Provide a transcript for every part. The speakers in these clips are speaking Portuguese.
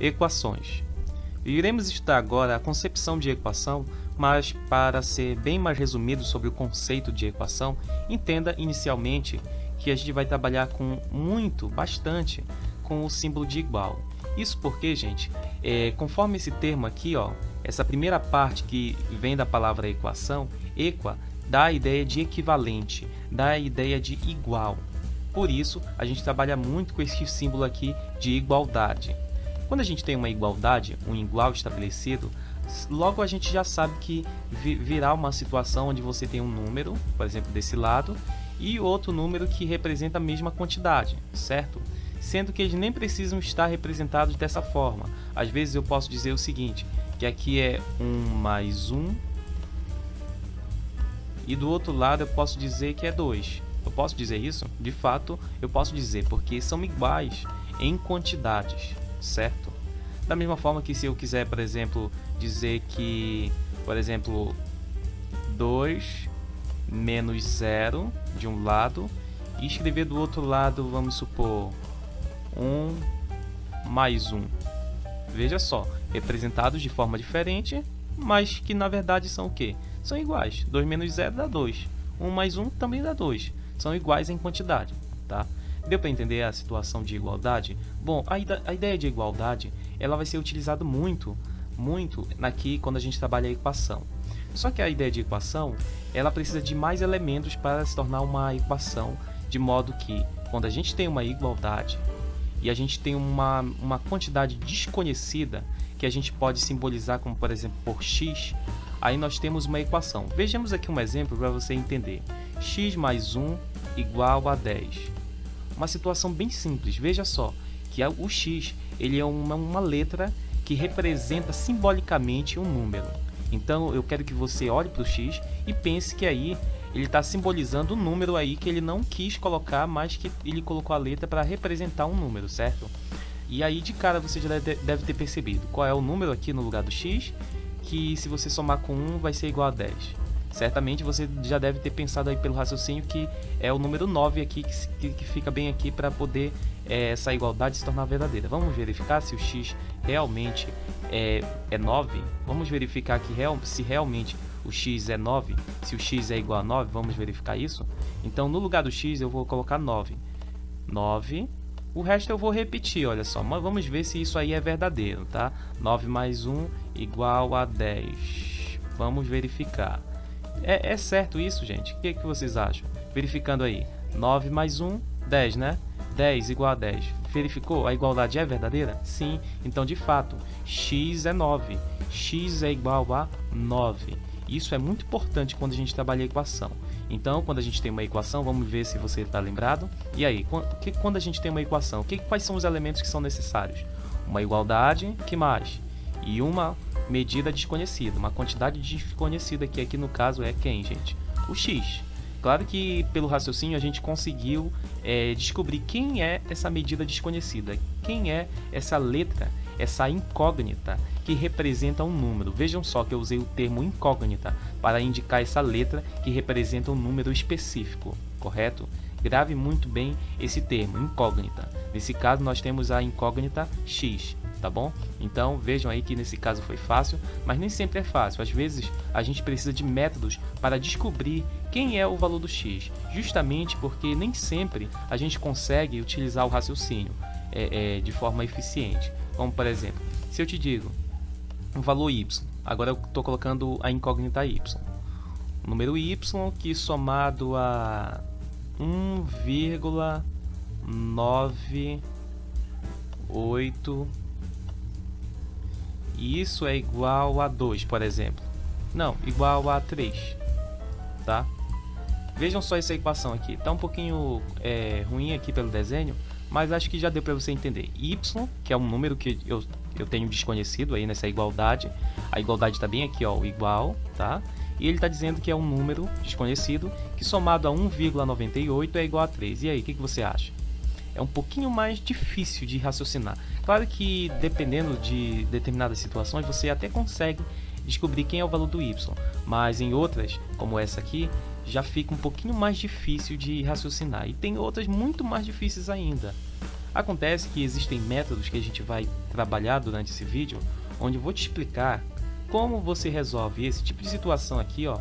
Equações. Iremos estudar agora a concepção de equação, mas para ser bem mais resumido sobre o conceito de equação, entenda inicialmente que a gente vai trabalhar bastante com o símbolo de igual. Isso porque, gente, conforme esse termo aqui, ó, essa primeira parte que vem da palavra equação, equa, dá a ideia de equivalente, dá a ideia de igual. Por isso, a gente trabalha muito com esse símbolo aqui de igualdade. Quando a gente tem uma igualdade, um igual estabelecido, logo a gente já sabe que virá uma situação onde você tem um número, por exemplo, desse lado, e outro número que representa a mesma quantidade, certo? Sendo que eles nem precisam estar representados dessa forma. Às vezes eu posso dizer o seguinte, que aqui é 1 mais 1, e do outro lado eu posso dizer que é 2. Eu posso dizer isso? De fato, eu posso dizer, porque são iguais em quantidades, certo? Da mesma forma que se eu quiser, por exemplo, dizer que, por exemplo, 2 menos 0 de um lado e escrever do outro lado, vamos supor, 1 mais 1. Veja só, representados de forma diferente, mas que na verdade são o quê? São iguais. 2 menos 0 dá 2. 1 mais 1 também dá 2. São iguais em quantidade, tá? Deu para entender a situação de igualdade? Bom, a ideia de igualdade, ela vai ser utilizada muito aqui quando a gente trabalha a equação. Só que a ideia de equação, ela precisa de mais elementos para se tornar uma equação, de modo que quando a gente tem uma igualdade e a gente tem uma quantidade desconhecida, que a gente pode simbolizar como, por exemplo, por x, aí nós temos uma equação. Vejamos aqui um exemplo para você entender. X mais 1 igual a 10. Uma situação bem simples. Veja só que o x ele é uma letra que representa simbolicamente um número. Então eu quero que você olhe para o x e pense que aí ele está simbolizando um número aí que ele não quis colocar, mas que ele colocou a letra para representar um número, certo? E aí de cara você já deve ter percebido qual é o número aqui no lugar do x, que se você somar com 1 vai ser igual a 10. Certamente você já deve ter pensado aí pelo raciocínio que é o número 9 aqui, que fica bem aqui para poder essa igualdade se tornar verdadeira. Vamos verificar se o x realmente é 9. Vamos verificar que se realmente o x é 9, se o x é igual a 9, vamos verificar isso? Então no lugar do x eu vou colocar 9. 9. O resto eu vou repetir, olha só, mas vamos ver se isso aí é verdadeiro, tá? 9 mais 1 igual a 10. Vamos verificar. É certo isso, gente? O que vocês acham? Verificando aí. 9 mais 1, 10, né? 10 igual a 10. Verificou? A igualdade é verdadeira? Sim. Então, de fato, x é 9. X é igual a 9. Isso é muito importante quando a gente trabalha a equação. Então, quando a gente tem uma equação, vamos ver se você está lembrado. E aí, quando a gente tem uma equação, quais são os elementos que são necessários? Uma igualdade, que mais? E uma medida desconhecida, uma quantidade desconhecida, que aqui no caso é quem, gente? O x. Claro que pelo raciocínio a gente conseguiu descobrir quem é essa medida desconhecida, quem é essa letra, essa incógnita que representa um número. Vejam só que eu usei o termo incógnita para indicar essa letra que representa um número específico, correto? Grave muito bem esse termo, incógnita. Nesse caso nós temos a incógnita x. Tá bom? Então vejam aí que nesse caso foi fácil, mas nem sempre é fácil. Às vezes a gente precisa de métodos para descobrir quem é o valor do x, justamente porque nem sempre a gente consegue utilizar o raciocínio de forma eficiente. Como por exemplo, se eu te digo o valor y, agora eu estou colocando a incógnita y, o número y que somado a 1,98 e isso é igual a 2, por exemplo. Não, igual a 3, tá? Vejam só essa equação aqui. Tá um pouquinho ruim aqui pelo desenho, mas acho que já deu para você entender. Y, que é um número que eu tenho desconhecido aí nessa igualdade. A igualdade está bem aqui, ó, o igual, tá? E ele está dizendo que é um número desconhecido que somado a 1,98 é igual a 3. E aí, o que você acha? É um pouquinho mais difícil de raciocinar. Claro que dependendo de determinadas situações você até consegue descobrir quem é o valor do y, mas em outras, como essa aqui, já fica um pouquinho mais difícil de raciocinar. E tem outras muito mais difíceis ainda. Acontece que existem métodos que a gente vai trabalhar durante esse vídeo, onde eu vou te explicar como você resolve esse tipo de situação aqui, ó.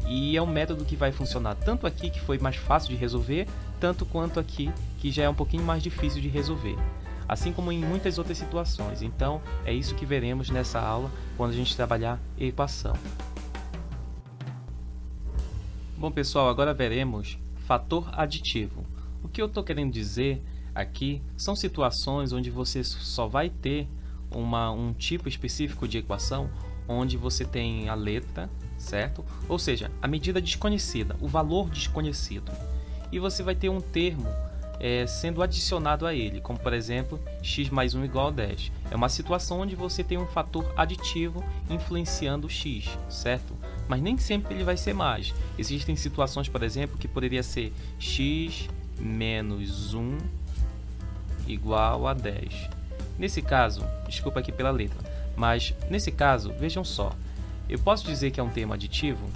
E é um método que vai funcionar tanto aqui, que foi mais fácil de resolver, tanto quanto aqui, que já é um pouquinho mais difícil de resolver, assim como em muitas outras situações. Então é isso que veremos nessa aula quando a gente trabalhar equação. Bom pessoal, agora veremos fator aditivo. O que eu estou querendo dizer aqui são situações onde você só vai ter um tipo específico de equação onde você tem a letra, certo? Ou seja, a medida desconhecida, o valor desconhecido. E você vai ter um termo sendo adicionado a ele, como por exemplo, x mais 1 igual a 10. É uma situação onde você tem um fator aditivo influenciando o x, certo? Mas nem sempre ele vai ser mais. Existem situações, por exemplo, que poderia ser x menos 1 igual a 10. Nesse caso, desculpa aqui pela letra, mas nesse caso, vejam só, eu posso dizer que é um termo aditivo,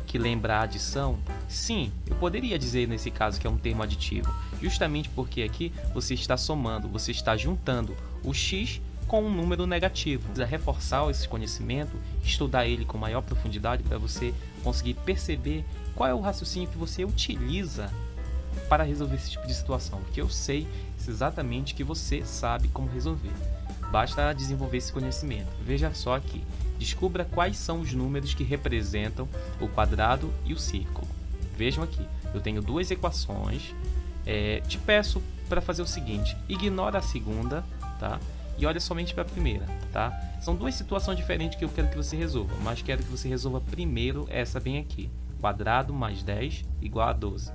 que lembra a adição? Sim, eu poderia dizer nesse caso que é um termo aditivo, justamente porque aqui você está somando, você está juntando o x com um número negativo. Precisa reforçar esse conhecimento, estudar ele com maior profundidade para você conseguir perceber qual é o raciocínio que você utiliza para resolver esse tipo de situação, porque eu sei exatamente que você sabe como resolver. Basta desenvolver esse conhecimento. Veja só aqui. Descubra quais são os números que representam o quadrado e o círculo. Vejam aqui. Eu tenho duas equações. Te peço para fazer o seguinte. Ignora a segunda, tá? E olha somente para a primeira, tá? São duas situações diferentes que eu quero que você resolva, mas quero que você resolva primeiro essa bem aqui. Quadrado mais 10 igual a 12.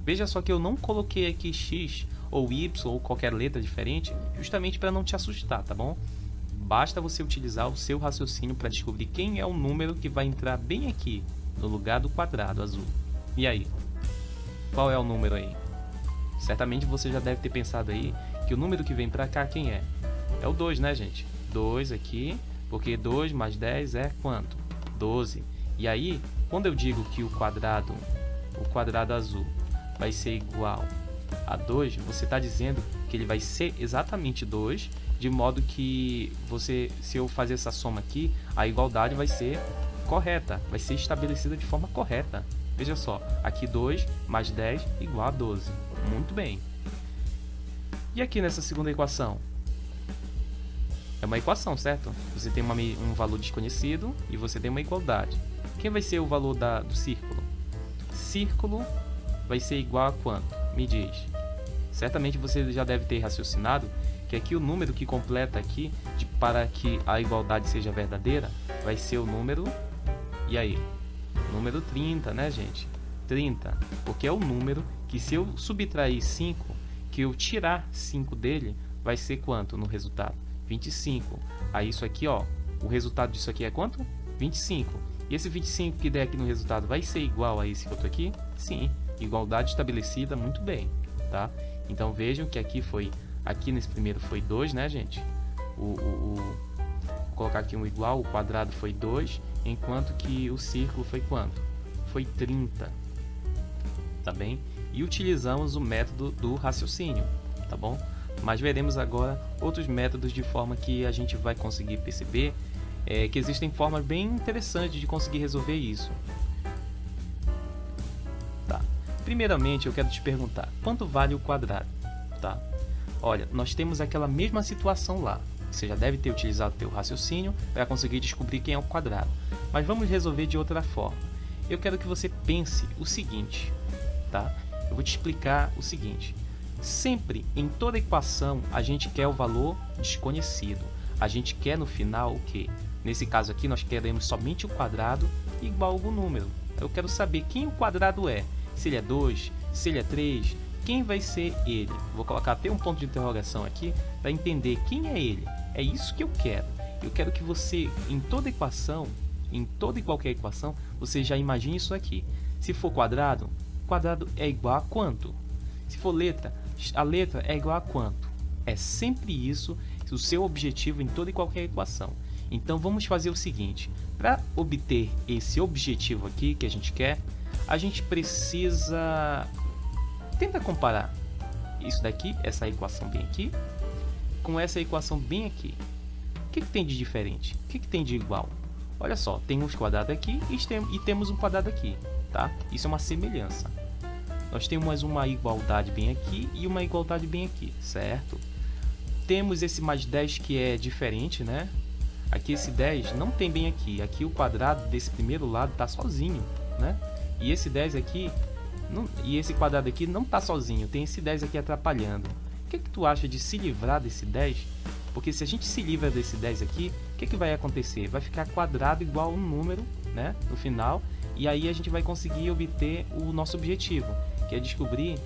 Veja só que eu não coloquei aqui x ou y ou qualquer letra diferente, justamente para não te assustar, tá bom? Basta você utilizar o seu raciocínio para descobrir quem é o número que vai entrar bem aqui, no lugar do quadrado azul. E aí? Qual é o número aí? Certamente você já deve ter pensado aí que o número que vem para cá, quem é? É o 2, né, gente? 2 aqui, porque 2 mais 10 é quanto? 12. E aí, quando eu digo que o quadrado azul vai ser igual a 2, você está dizendo que ele vai ser exatamente 2, de modo que se eu fazer essa soma aqui, a igualdade vai ser correta, vai ser estabelecida de forma correta. Veja só, aqui 2 mais 10 igual a 12. Muito bem. E aqui nessa segunda equação? É uma equação, certo? Você tem um valor desconhecido e você tem uma igualdade. Quem vai ser o valor do círculo? Círculo vai ser igual a quanto? Me diz. Certamente você já deve ter raciocinado que aqui o número que completa aqui, para que a igualdade seja verdadeira, vai ser o número, e aí? Número 30, né, gente? 30, porque é o número que, se eu subtrair 5, que eu tirar 5 dele, vai ser quanto no resultado? 25. Aí isso aqui, ó, o resultado disso aqui é quanto? 25. E esse 25 que der aqui no resultado vai ser igual a esse outro aqui? Sim. Igualdade estabelecida, muito bem, tá? Então vejam que aqui nesse primeiro foi 2, né, gente? Vou colocar aqui um igual, o quadrado foi 2, enquanto que o círculo foi quanto? Foi 30, tá bem? E utilizamos o método do raciocínio, tá bom? Mas veremos agora outros métodos de forma que a gente vai conseguir perceber que existem formas bem interessantes de conseguir resolver isso. Primeiramente, eu quero te perguntar, quanto vale o quadrado? Tá? Olha, nós temos aquela mesma situação lá. Você já deve ter utilizado o teu raciocínio para conseguir descobrir quem é o quadrado. Mas vamos resolver de outra forma. Eu quero que você pense o seguinte, tá? Eu vou te explicar o seguinte. Sempre, em toda equação, a gente quer o valor desconhecido. A gente quer no final o quê? Nesse caso aqui, nós queremos somente o quadrado igual a algum número. Eu quero saber quem o quadrado é. Se ele é 2, se ele é 3, quem vai ser ele? Vou colocar até um ponto de interrogação aqui para entender quem é ele. É isso que eu quero. Eu quero que você, em toda equação, em toda e qualquer equação, você já imagine isso aqui. Se for quadrado, quadrado é igual a quanto? Se for letra, a letra é igual a quanto? É sempre isso o seu objetivo em toda e qualquer equação. Então vamos fazer o seguinte. Para obter esse objetivo aqui que a gente quer, a gente precisa... Tenta comparar isso daqui, essa equação bem aqui, com essa equação bem aqui. O que tem de diferente? O que tem de igual? Olha só, tem uns quadrados aqui e temos um quadrado aqui, tá? Isso é uma semelhança. Nós temos uma igualdade bem aqui e uma igualdade bem aqui, certo? Temos esse mais 10 que é diferente, né? Aqui esse 10 não tem bem aqui. Aqui o quadrado desse primeiro lado está sozinho, né? E esse 10 aqui, e esse quadrado aqui não está sozinho. Tem esse 10 aqui atrapalhando. O que tu acha de se livrar desse 10? Porque se a gente se livra desse 10 aqui, o que vai acontecer? Vai ficar quadrado igual um número, né? No final. E aí a gente vai conseguir obter o nosso objetivo, que é descobrir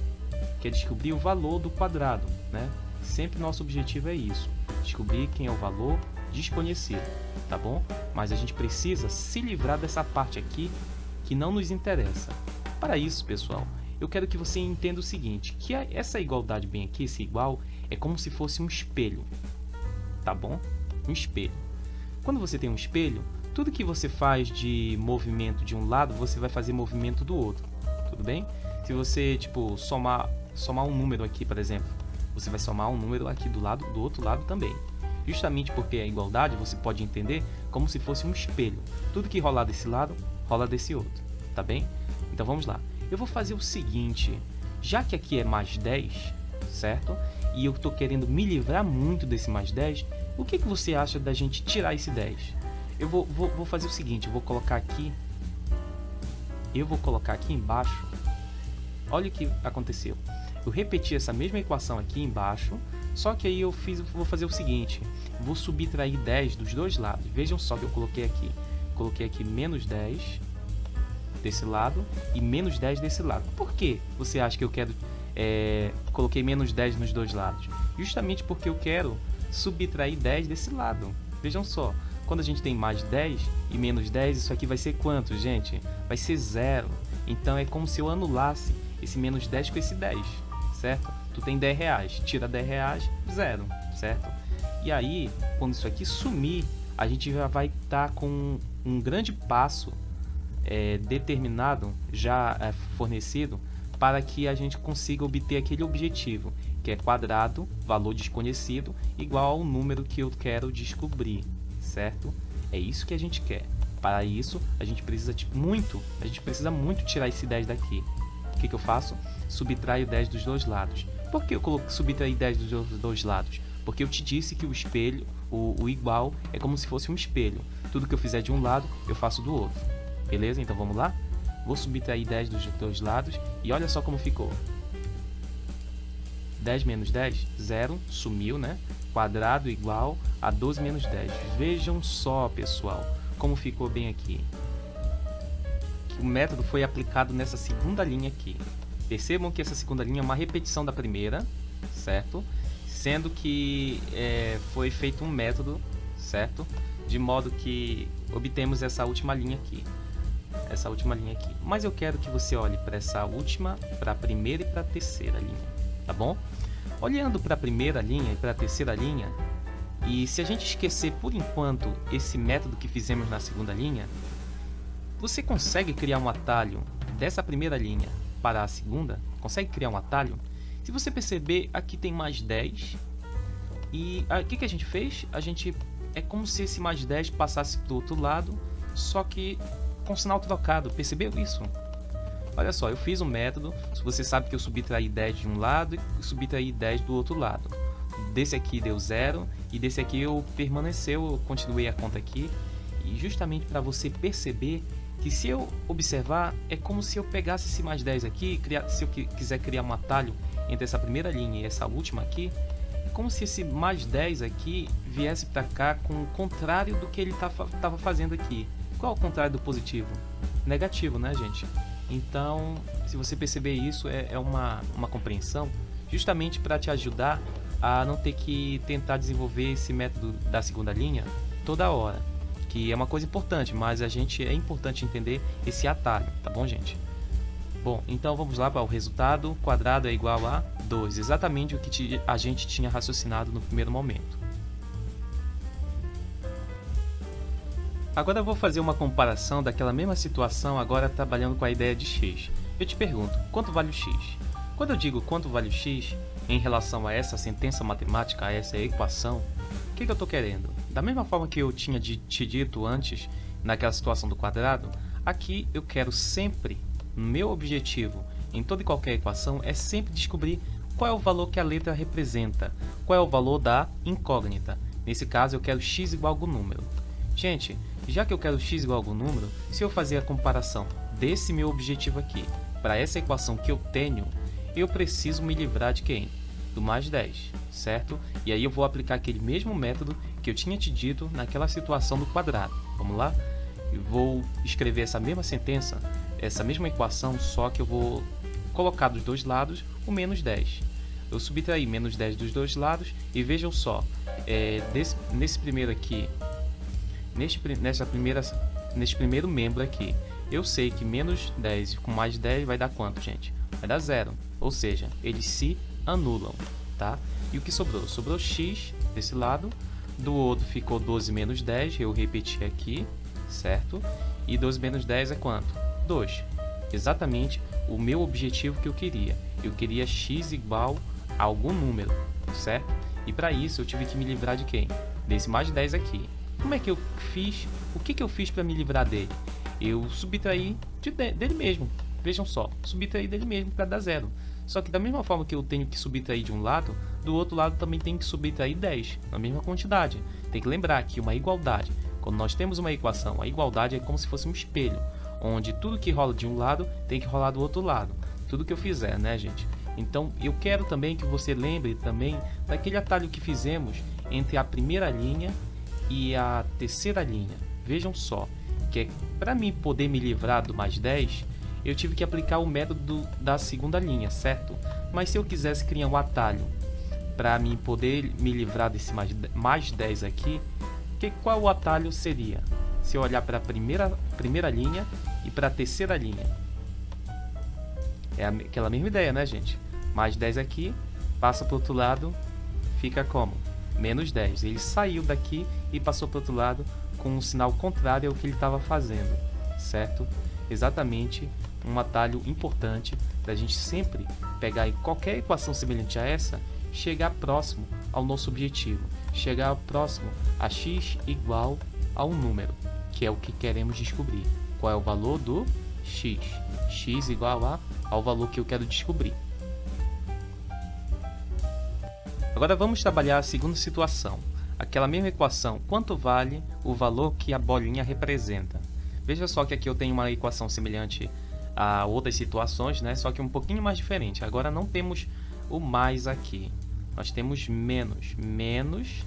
o valor do quadrado, né? Sempre nosso objetivo é isso, descobrir quem é o valor desconhecido, tá bom? Mas a gente precisa se livrar dessa parte aqui que não nos interessa. Para isso, pessoal, eu quero que você entenda o seguinte, que essa igualdade bem aqui, esse igual, é como se fosse um espelho, tá bom? Um espelho. Quando você tem um espelho, tudo que você faz de movimento de um lado, você vai fazer movimento do outro, tudo bem? Se você, tipo, somar um número aqui, por exemplo, você vai somar um número aqui do outro lado também. Justamente porque a igualdade você pode entender como se fosse um espelho. Tudo que rolar desse lado, rola desse outro, tá bem? Então vamos lá. Eu vou fazer o seguinte, já que aqui é mais 10, certo? E eu estou querendo me livrar muito desse mais 10, o que você acha da gente tirar esse 10? Eu vou fazer o seguinte, eu vou colocar aqui embaixo. Olha o que aconteceu. Eu repeti essa mesma equação aqui embaixo, só que aí vou fazer o seguinte, vou subtrair 10 dos dois lados. Vejam só que eu coloquei aqui menos 10 desse lado e menos 10 desse lado. Por que você acha que eu quero coloquei menos 10 nos dois lados? Justamente porque eu quero subtrair 10 desse lado. Vejam só, quando a gente tem mais 10 e menos 10, isso aqui vai ser quanto, gente? Vai ser 0. Então é como se eu anulasse esse menos 10 com esse 10, certo? Tu tem 10 reais, tira 10 reais, 0, certo? E aí, quando isso aqui sumir, a gente já vai estar com um grande passo determinado, já fornecido, para que a gente consiga obter aquele objetivo, que é quadrado, valor desconhecido, igual ao número que eu quero descobrir, certo? É isso que a gente quer. Para isso, a gente precisa muito tirar esse 10 daqui. O que eu faço? Subtraio 10 dos dois lados. Por que eu subtraí 10 dos dois lados? Porque eu te disse que o espelho, o igual, é como se fosse um espelho. Tudo que eu fizer de um lado, eu faço do outro. Beleza? Então vamos lá? Vou subtrair 10 dos dois lados e olha só como ficou. 10 menos 10, 0, sumiu, né? Quadrado igual a 12 menos 10. Vejam só, pessoal, como ficou bem aqui. O método foi aplicado nessa segunda linha aqui. Percebam que essa segunda linha é uma repetição da primeira, certo? Sendo que foi feito um método, certo? De modo que obtemos essa última linha aqui. Mas eu quero que você olhe para essa última, para a primeira e para a terceira linha, tá bom? Olhando para a primeira linha e para a terceira linha, e se a gente esquecer por enquanto esse método que fizemos na segunda linha, você consegue criar um atalho dessa primeira linha para a segunda? Consegue criar um atalho? Se você perceber, aqui tem mais 10. E o que a gente fez? É como se esse mais 10 passasse do outro lado, só que com sinal trocado. Percebeu isso? Olha só, eu fiz um método. Você sabe que eu subtraí 10 de um lado e subtraí 10 do outro lado. Desse aqui deu 0 e desse aqui eu continuei a conta aqui. E justamente para você perceber que se eu observar, é como se eu pegasse esse mais 10 aqui, se eu quiser criar um atalho entre essa primeira linha e essa última aqui, é como se esse mais 10 aqui viesse para cá com o contrário do que ele estava fazendo aqui. Qual é o contrário do positivo? Negativo, né, gente? Então, se você perceber isso, é uma compreensão justamente para te ajudar a não ter que tentar desenvolver esse método da segunda linha toda hora. Que é uma coisa importante, mas é importante entender esse atalho, tá bom, gente? Bom, então vamos lá para o resultado. Quadrado é igual a 2, exatamente o que a gente tinha raciocinado no primeiro momento. Agora eu vou fazer uma comparação daquela mesma situação, agora trabalhando com a ideia de x. Eu te pergunto, quanto vale o x? Quando eu digo quanto vale o x, em relação a essa sentença matemática, a essa equação, o que eu estou querendo? Da mesma forma que eu tinha te dito antes, naquela situação do quadrado, aqui eu quero sempre, meu objetivo em toda e qualquer equação é sempre descobrir qual é o valor que a letra representa, qual é o valor da incógnita. Nesse caso eu quero x igual a algum número. Gente, já que eu quero x igual a algum número, se eu fazer a comparação desse meu objetivo aqui para essa equação que eu tenho, eu preciso me livrar de quem? Do mais 10, certo? E aí eu vou aplicar aquele mesmo método que eu tinha te dito naquela situação do quadrado. Vamos lá? Eu vou escrever essa mesma sentença, essa mesma equação, só que eu vou colocar dos dois lados o menos 10. Eu subtraí menos 10 dos dois lados e vejam só, nesse primeiro aqui, neste primeiro membro aqui, eu sei que menos 10 com mais 10 vai dar quanto, gente? Vai dar 0, ou seja, eles se anulam, tá? E o que sobrou? Sobrou x desse lado, do outro ficou 12 menos 10, eu repeti aqui, certo? E 12 menos 10 é quanto? 2. Exatamente o meu objetivo que eu queria. Eu queria x igual a algum número, certo? E para isso eu tive que me livrar de quem? Desse mais 10 aqui. Como é que eu fiz? O que eu fiz para me livrar dele? Eu subtraí dele mesmo. Vejam só, subtraí dele mesmo para dar 0. Só que da mesma forma que eu tenho que subtrair de um lado, do outro lado também tem que subtrair 10, na mesma quantidade. Tem que lembrar que uma igualdade, quando nós temos uma equação, a igualdade é como se fosse um espelho, onde tudo que rola de um lado tem que rolar do outro lado. Tudo que eu fizer, né, gente? Então eu quero também que você lembre também daquele atalho que fizemos entre a primeira linha e a terceira linha. Vejam só, que para mim poder me livrar do mais 10, eu tive que aplicar o método da segunda linha, certo? Mas se eu quisesse criar um atalho para mim poder me livrar desse mais 10 aqui, qual o atalho seria? Se eu olhar para a primeira linha e para a terceira linha. É aquela mesma ideia, né, gente? Mais 10 aqui, passa para o outro lado, fica como? Menos 10. Ele saiu daqui e passou para o outro lado com um sinal contrário ao que ele estava fazendo, certo? Exatamente um atalho importante da gente sempre pegar em qualquer equação semelhante a essa, chegar próximo ao nosso objetivo, chegar próximo a x igual a um número, que é o que queremos descobrir. Qual é o valor do x? X igual ao valor que eu quero descobrir. Agora vamos trabalhar a segunda situação. Aquela mesma equação, quanto vale o valor que a bolinha representa? Veja só que aqui eu tenho uma equação semelhante a outras situações, né? Só que um pouquinho mais diferente. Agora não temos o mais aqui. Nós temos menos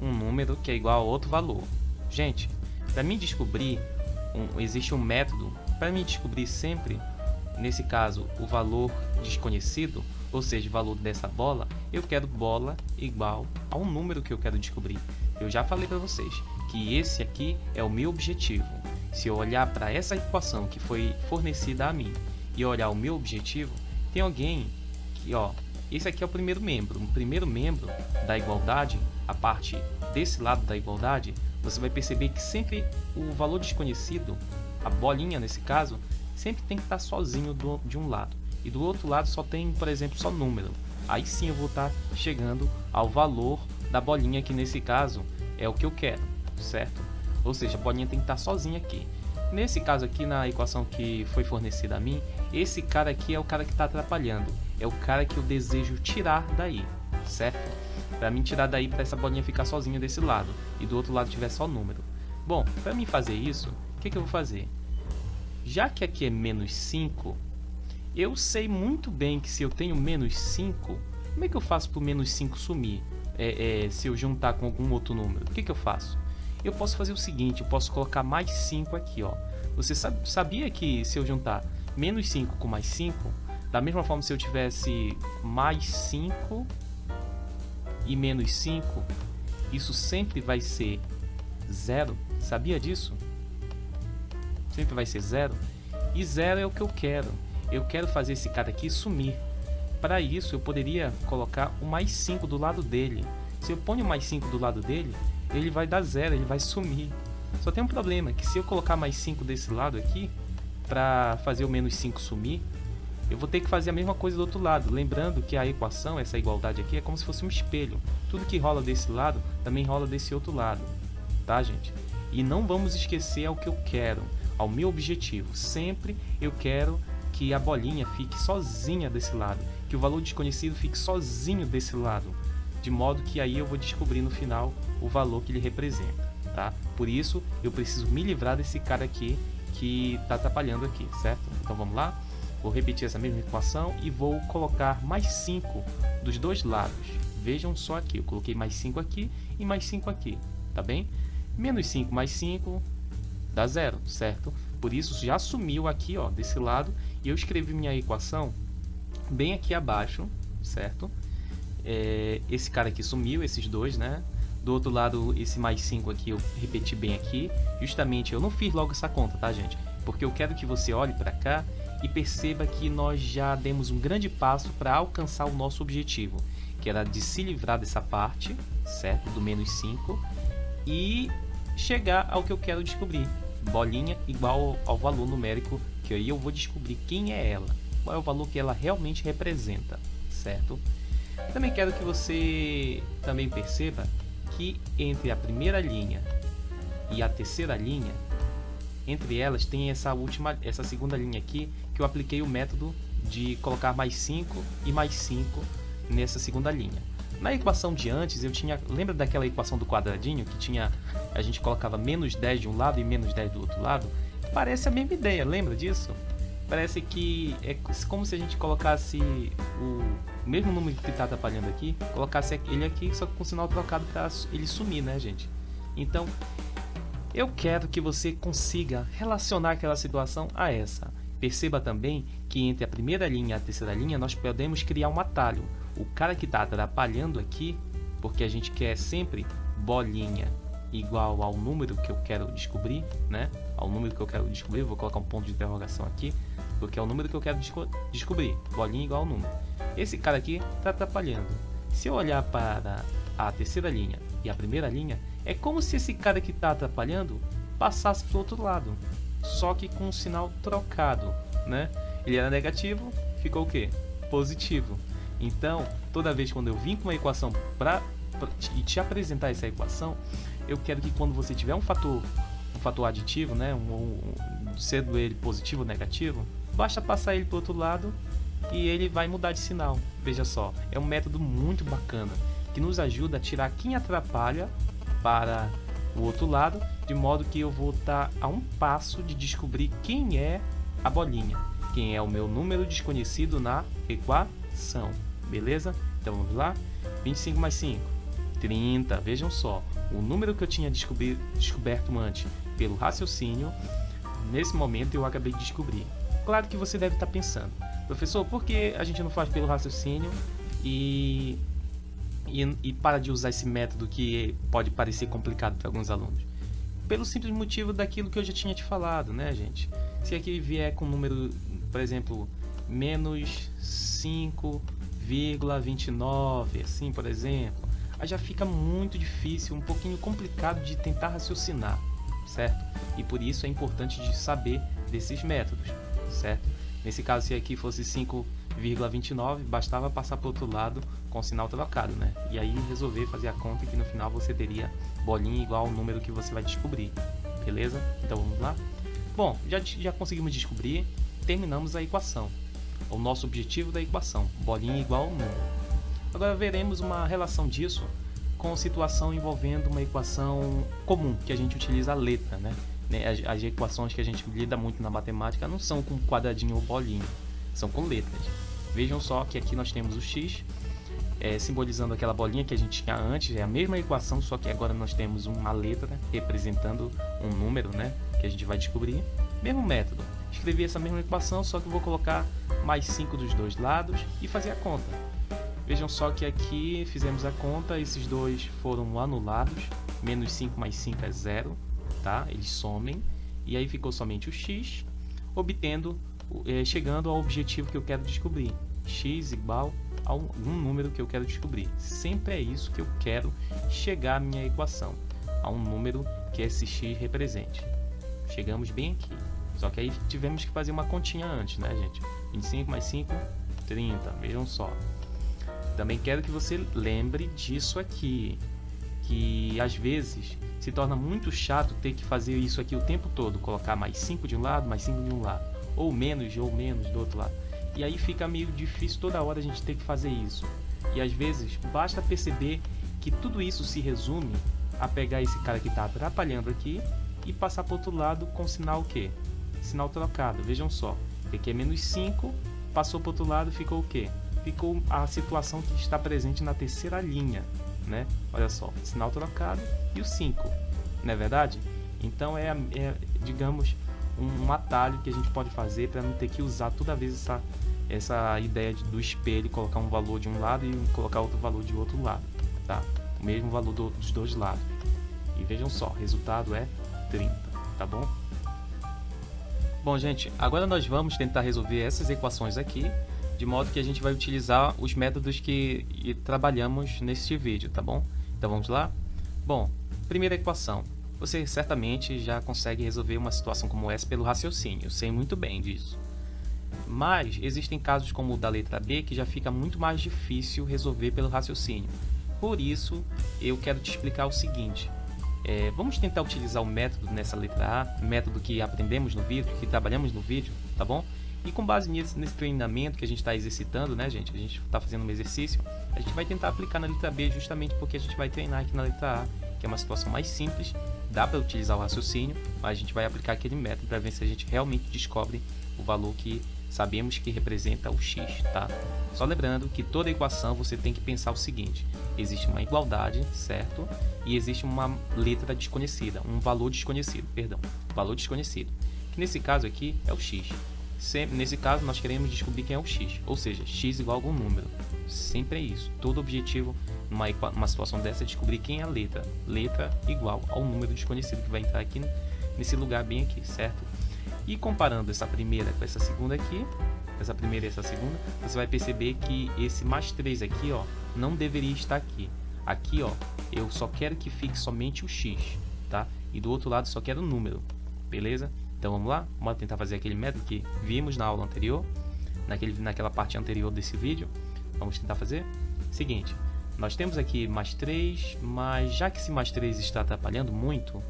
um número que é igual a outro valor. Gente, para mim descobrir, existe um método para mim descobrir sempre, nesse caso, o valor desconhecido, ou seja, o valor dessa bola. Eu quero bola igual a um número que eu quero descobrir. Eu já falei para vocês que esse aqui é o meu objetivo. Se eu olhar para essa equação que foi fornecida a mim e olhar o meu objetivo, tem alguém que, esse aqui é o primeiro membro. O primeiro membro da igualdade, a parte desse lado da igualdade, você vai perceber que sempre o valor desconhecido, a bolinha nesse caso, sempre tem que estar sozinho de um lado. E do outro lado só tem, por exemplo, só número. Aí sim eu vou estar chegando ao valor da bolinha, que nesse caso é o que eu quero, certo? Ou seja, a bolinha tem que estar sozinha aqui. Nesse caso aqui, na equação que foi fornecida a mim, esse cara aqui é o cara que está atrapalhando. É o cara que eu desejo tirar daí, certo? Para mim tirar daí, para essa bolinha ficar sozinha desse lado e do outro lado tiver só número. Bom, para mim fazer isso, o que eu vou fazer? Já que aqui é menos 5, eu sei muito bem que se eu tenho menos 5, como é que eu faço para o menos 5 sumir? Se eu juntar com algum outro número, o que eu faço? Eu posso fazer o seguinte, eu posso colocar mais 5 aqui, ó. Você sabia que se eu juntar menos 5 com mais 5, da mesma forma se eu tivesse mais 5 e menos 5, isso sempre vai ser 0? Sabia disso? Sempre vai ser 0? E 0 é o que eu quero. Eu quero fazer esse cara aqui sumir. Para isso eu poderia colocar o mais 5 do lado dele. Se eu ponho o mais 5 do lado dele, ele vai dar 0, ele vai sumir. Só tem um problema, que se eu colocar mais 5 desse lado aqui, para fazer o menos 5 sumir, eu vou ter que fazer a mesma coisa do outro lado, lembrando que a equação, essa igualdade aqui, é como se fosse um espelho. Tudo que rola desse lado, também rola desse outro lado, tá, gente? E não vamos esquecer ao que eu quero, ao meu objetivo. Sempre eu quero que a bolinha fique sozinha desse lado, que o valor desconhecido fique sozinho desse lado, de modo que aí eu vou descobrir no final o valor que ele representa, tá? Por isso, eu preciso me livrar desse cara aqui que está atrapalhando aqui, certo? Então vamos lá? Vou repetir essa mesma equação e vou colocar mais 5 dos dois lados. Vejam só aqui, eu coloquei mais 5 aqui e mais 5 aqui, tá bem? Menos 5 mais 5 dá 0, certo? Por isso já sumiu aqui, ó, desse lado, e eu escrevi minha equação bem aqui abaixo, certo? Esse cara aqui sumiu, esses dois, né? Do outro lado, esse mais 5 aqui eu repeti bem aqui. Justamente, eu não fiz logo essa conta, tá, gente? Porque eu quero que você olhe para cá e perceba que nós já demos um grande passo para alcançar o nosso objetivo, que era de se livrar dessa parte, certo? Do menos 5, e chegar ao que eu quero descobrir. Bolinha igual ao valor numérico, que aí eu vou descobrir quem é ela, qual é o valor que ela realmente representa, certo? Também quero que você também perceba que entre a primeira linha e a terceira linha, entre elas tem essa segunda linha aqui, que eu apliquei o método de colocar mais 5 e mais 5 nessa segunda linha. Na equação de antes, eu tinha... Lembra daquela equação do quadradinho que tinha... A gente colocava menos 10 de um lado e menos 10 do outro lado? Parece a mesma ideia, lembra disso? Parece que é como se a gente colocasse o mesmo número que está atrapalhando aqui, colocasse ele aqui, só que com o sinal trocado para ele sumir, né, gente? Então, eu quero que você consiga relacionar aquela situação a essa. Perceba também que entre a primeira linha e a terceira linha nós podemos criar um atalho. O cara que está atrapalhando aqui, porque a gente quer sempre bolinha igual ao número que eu quero descobrir, né? Ao número que eu quero descobrir, vou colocar um ponto de interrogação aqui, porque é o número que eu quero descobrir, bolinha igual ao número. Esse cara aqui está atrapalhando. Se eu olhar para a terceira linha e a primeira linha, é como se esse cara que está atrapalhando passasse para o outro lado, só que com um sinal trocado, né? Ele era negativo, ficou o quê? Positivo. Então, toda vez quando eu vim com uma equação e te apresentar essa equação, eu quero que quando você tiver um fator aditivo, né, sendo ele positivo ou negativo, basta passar ele para o outro lado e ele vai mudar de sinal. Veja só, é um método muito bacana que nos ajuda a tirar quem atrapalha para o outro lado, de modo que eu vou estar a um passo de descobrir quem é a bolinha, quem é o meu número desconhecido na equação. Beleza? Então vamos lá? 25 mais 5, 30. Vejam só, o número que eu tinha descoberto antes pelo raciocínio, nesse momento eu acabei de descobrir. Claro que você deve estar pensando, professor, por que a gente não faz pelo raciocínio e para de usar esse método que pode parecer complicado para alguns alunos? Pelo simples motivo daquilo que eu já tinha te falado, né, gente? Se aqui vier com um número, por exemplo, menos 5,29, assim, por exemplo, aí já fica muito difícil, um pouquinho complicado de tentar raciocinar, certo? E por isso é importante de saber desses métodos, certo? Nesse caso, se aqui fosse 5,29, bastava passar para o outro lado com o sinal trocado, né? E aí resolver fazer a conta que no final você teria bolinha igual ao número que você vai descobrir, beleza? Então vamos lá? Bom, já conseguimos descobrir, terminamos a equação. O nosso objetivo da equação, bolinha igual ao número. Agora veremos uma relação disso com situação envolvendo uma equação comum, que a gente utiliza a letra, né? As equações que a gente lida muito na matemática não são com quadradinho ou bolinha, são com letras. Vejam só que aqui nós temos o x, simbolizando aquela bolinha que a gente tinha antes, é a mesma equação, só que agora nós temos uma letra representando um número, né? Que a gente vai descobrir. Mesmo método, escrevi essa mesma equação, só que eu vou colocar mais 5 dos dois lados e fazer a conta. Vejam só que aqui fizemos a conta, esses dois foram anulados, menos 5 mais 5 é 0, tá? Eles somem, e aí ficou somente o x, chegando ao objetivo que eu quero descobrir, x igual a um número que eu quero descobrir. Sempre é isso que eu quero chegar à minha equação, a um número que esse x represente. Chegamos bem aqui, só que aí tivemos que fazer uma continha antes, né, gente? 25 mais 5, 30. Vejam só. Também quero que você lembre disso aqui, que às vezes se torna muito chato ter que fazer isso aqui o tempo todo, colocar mais 5 de um lado, mais 5 de um lado, ou menos do outro lado. E aí fica meio difícil toda hora a gente ter que fazer isso. E às vezes basta perceber que tudo isso se resume a pegar esse cara que está atrapalhando aqui e passar para o outro lado com sinal o quê? Sinal trocado. Vejam só, aqui é menos 5, passou para o outro lado, ficou o quê? Ficou a situação que está presente na terceira linha, né? Olha só, sinal trocado e o 5, não é verdade? Então digamos, um atalho que a gente pode fazer para não ter que usar toda vez essa ideia do espelho, colocar um valor de um lado e colocar outro valor de outro lado, tá? O mesmo valor dos dois lados. E vejam só, o resultado é 30, tá bom? Bom, gente, agora nós vamos tentar resolver essas equações aqui, de modo que a gente vai utilizar os métodos que trabalhamos neste vídeo, tá bom? Então vamos lá? Bom, primeira equação. Você certamente já consegue resolver uma situação como essa pelo raciocínio, eu sei muito bem disso. Mas existem casos como o da letra B que já fica muito mais difícil resolver pelo raciocínio. Por isso, eu quero te explicar o seguinte. Vamos tentar utilizar o método nessa letra A, método que aprendemos no vídeo, que trabalhamos no vídeo, tá bom? E com base nesse treinamento que a gente está exercitando, né, gente? A gente está fazendo um exercício, a gente vai tentar aplicar na letra B justamente porque a gente vai treinar aqui na letra A, que é uma situação mais simples, dá para utilizar o raciocínio, mas a gente vai aplicar aquele método para ver se a gente realmente descobre o valor que sabemos que representa o x, tá? Só lembrando que toda equação você tem que pensar o seguinte: existe uma igualdade, certo? E existe uma letra desconhecida, um valor desconhecido, valor desconhecido, que nesse caso aqui é o x. Nesse caso nós queremos descobrir quem é o x, ou seja, x igual a algum número. Sempre é isso. Todo objetivo numa situação dessa é descobrir quem é a letra. Letra igual ao número desconhecido que vai entrar aqui nesse lugar bem aqui, certo? E comparando essa primeira com essa segunda aqui, essa primeira e essa segunda, você vai perceber que esse mais 3 aqui, ó, não deveria estar aqui. Aqui, ó, eu só quero que fique somente o x, tá? E do outro lado só quero o número, beleza? Então vamos lá? Vamos tentar fazer aquele método que vimos na aula anterior, naquela parte anterior desse vídeo. Vamos tentar fazer? Seguinte, nós temos aqui mais 3, mas já que esse mais 3 está atrapalhando muito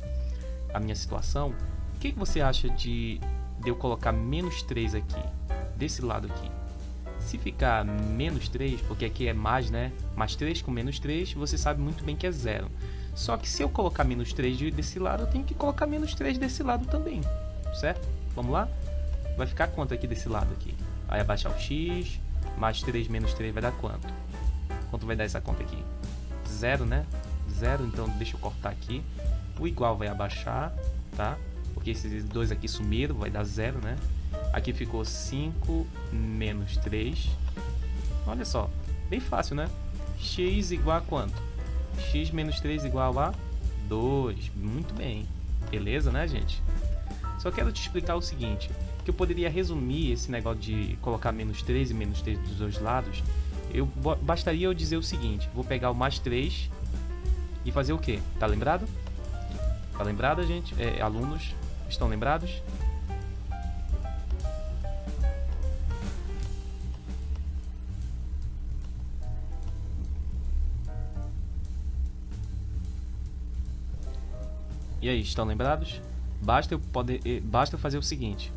a minha situação, o que você acha de eu colocar menos 3 aqui, desse lado aqui? Se ficar menos 3, porque aqui é mais, né? Mais 3 com menos 3, você sabe muito bem que é 0. Só que se eu colocar menos 3 desse lado, eu tenho que colocar menos 3 desse lado também, certo? Vamos lá? Vai ficar quanto aqui desse lado aqui? Aí abaixar o x, mais 3 menos 3 vai dar quanto? Quanto vai dar essa conta aqui? 0, né? 0, então deixa eu cortar aqui. O igual vai abaixar, tá? Porque esses dois aqui sumiram, vai dar 0, né? Aqui ficou 5 menos 3. Olha só, bem fácil, né? X igual a quanto? X menos 3 igual a 2. Muito bem. Beleza, né, gente? Só quero te explicar o seguinte, que eu poderia resumir esse negócio de colocar menos 3 e menos 3 dos dois lados. Bastaria eu dizer o seguinte: vou pegar o mais 3 e fazer o quê? Tá lembrado? Tá lembrado, gente? Alunos, estão lembrados? E aí, estão lembrados? Basta eu fazer o seguinte.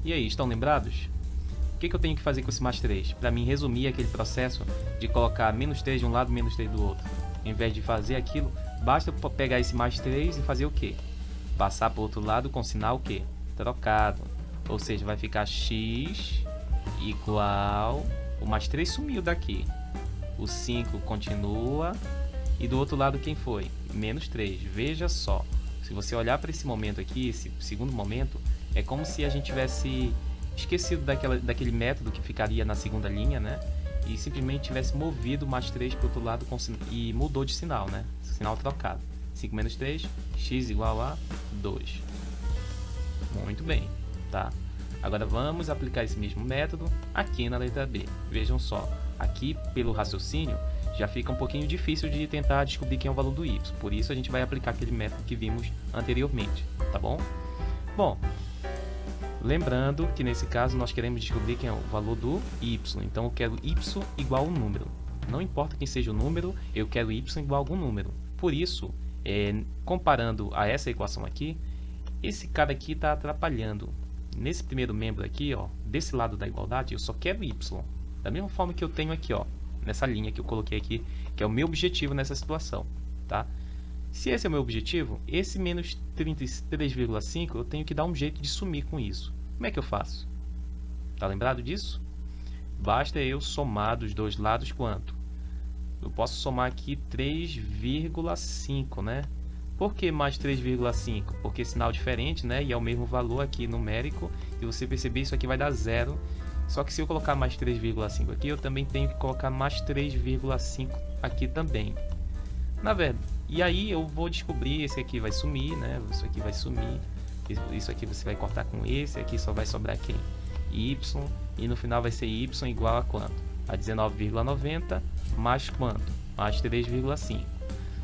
E aí, estão lembrados? O que eu tenho que fazer com esse mais 3? Para mim resumir aquele processo de colocar menos 3 de um lado, menos 3 do outro. Em vez de fazer aquilo, basta eu pegar esse mais 3 e fazer o quê? Passar para o outro lado com sinal o quê? Trocado. Ou seja, vai ficar x igual... O mais 3 sumiu daqui. O 5 continua. E do outro lado quem foi? Menos 3. Veja só. Se você olhar para esse momento aqui, esse segundo momento, é como se a gente tivesse esquecido daquele método que ficaria na segunda linha, né? E simplesmente tivesse movido mais 3 para o outro lado e mudou de sinal, né? Sinal trocado. 5 menos 3, x igual a 2. Muito bem, tá? Agora vamos aplicar esse mesmo método aqui na letra B. Vejam só, aqui pelo raciocínio já fica um pouquinho difícil de tentar descobrir quem é o valor do y. Por isso a gente vai aplicar aquele método que vimos anteriormente, tá bom? Bom, Lembrando que nesse caso nós queremos descobrir quem é o valor do y, então eu quero y igual a um número. Não importa quem seja o número, eu quero y igual a algum número. Por isso, comparando a essa equação aqui, esse cara aqui está atrapalhando. Nesse primeiro membro aqui, ó, desse lado da igualdade, eu só quero y. Da mesma forma que eu tenho aqui, ó, nessa linha que eu coloquei aqui, que é o meu objetivo nessa situação, tá? Se esse é o meu objetivo, esse menos 33,5 eu tenho que dar um jeito de sumir com isso. Como é que eu faço? Tá lembrado disso? Basta eu somar dos dois lados quanto? Eu posso somar aqui 3,5, né? Por que mais 3,5? Porque sinal diferente, né? E é o mesmo valor aqui numérico. E você perceber, isso aqui vai dar 0. Só que se eu colocar mais 3,5 aqui, eu também tenho que colocar mais 3,5 aqui também. Na verdade, e aí eu vou descobrir, esse aqui vai sumir, né? Isso aqui vai sumir. Isso aqui você vai cortar com esse, aqui só vai sobrar quem? Y, e no final vai ser y igual a quanto? A 19,90 mais quanto? Mais 3,5.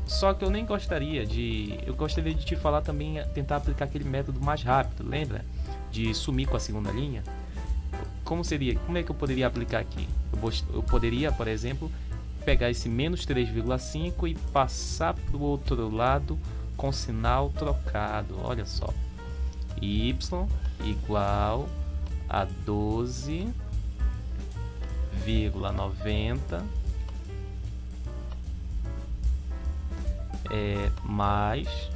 Só que eu nem gostaria de... Eu gostaria de te falar também, tentar aplicar aquele método mais rápido, lembra? De sumir com a segunda linha. Como seria? Como é que eu poderia aplicar aqui? Eu poderia, por exemplo, pegar esse menos 3,5 e passar para o outro lado com sinal trocado. Olha só. Y igual a 12,90 mais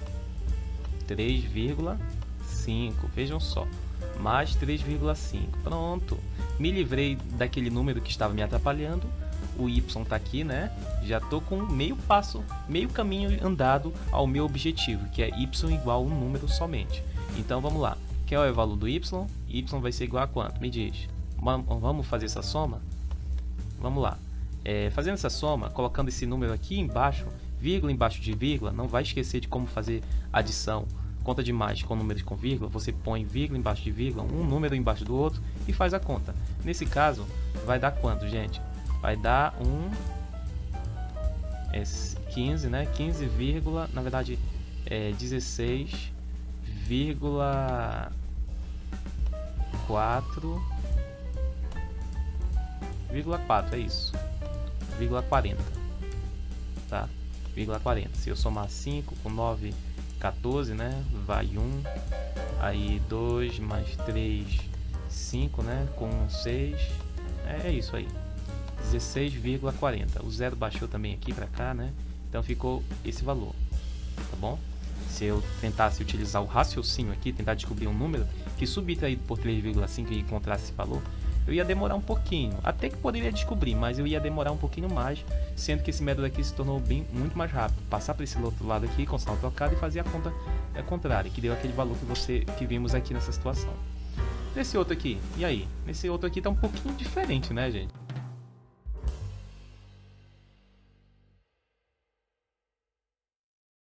3,5. Vejam só. Mais 3,5. Pronto. Me livrei daquele número que estava me atrapalhando. O y está aqui, né? Já estou com meio caminho andado ao meu objetivo, que é y igual a um número somente. Então vamos lá. Qual é o valor do y? Y vai ser igual a quanto? Me diz. Vamos fazer essa soma? Vamos lá. Fazendo essa soma, colocando esse número aqui embaixo, vírgula embaixo de vírgula, não vai esquecer de como fazer adição. Conta de mais com números com vírgula, você põe vírgula embaixo de vírgula, um número embaixo do outro e faz a conta. Nesse caso, vai dar quanto, gente? Vai dar 15, né? 15, na verdade, 16,4, é isso. 40, tá? 40. Se eu somar 5 com 9, 14, né? Vai 1, aí 2 mais 3, 5, né? Com 6, é isso aí. 16,40. O zero baixou também aqui para cá, né? Então ficou esse valor, tá bom? Se eu tentasse utilizar o raciocínio aqui, tentar descobrir um número que subtraído por 3,5 e encontrasse esse valor, eu ia demorar um pouquinho. Até que poderia descobrir, mas eu ia demorar um pouquinho mais, sendo que esse método aqui se tornou muito mais rápido. Passar para esse outro lado aqui com sinal trocado e fazer a conta contrária, que deu aquele valor que vimos aqui nessa situação. Nesse outro aqui, e aí? Nesse outro aqui tá um pouquinho diferente, né, gente?